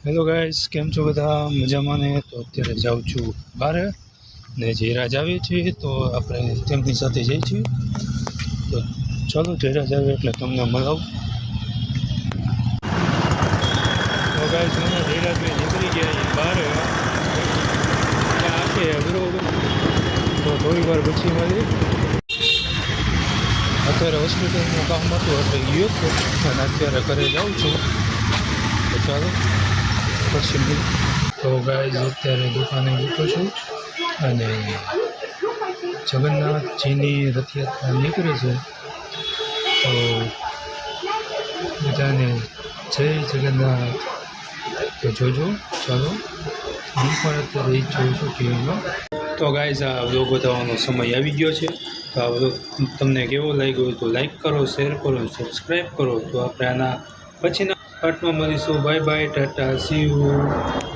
Hello guys, કેમ છો બધા? મજામાં ને? તો અત્યારે જાઉં છું બહાર ને જયરાજ આવે છે તો આપણે તેમની સાથે જઈએ છીએ. તો ચાલો જયરાજ આવે એટલે તમને મળાવું. તો ગાઈસ મને જયરાજભાઈ નીકળી ગયા એ બહાર ત્યાં છે બરોબર. તો થોડી વાર પછી મળી. અત્યારે હોસ્પિટલનું કામ હતું એટલે ગયો હતો અને અત્યારે ઘરે જાઉં છું. તો ચાલો પછી મળીએ. તો ગાઈઝ અત્યારે દુકાને બેઠો છું અને જગન્નાથજીની રથયાત્રા નીકળે છે તો બધાને જય જગન્નાથ. તો જોજો. ચાલો હું પણ અત્યારે એ જ જોઉં છું ટીવીમાં. તો ગાઈઝ આ વ્લોગ બતાવવાનો સમય આવી ગયો છે. તો આ વ્લોગ તમને કેવો લાગ્યો તો લાઈક કરો, શેર કરો, સબસ્ક્રાઈબ કરો. તો આપણે આના પછીના પાર્ટમાં મળીશું. Bye bye, Tata, C you.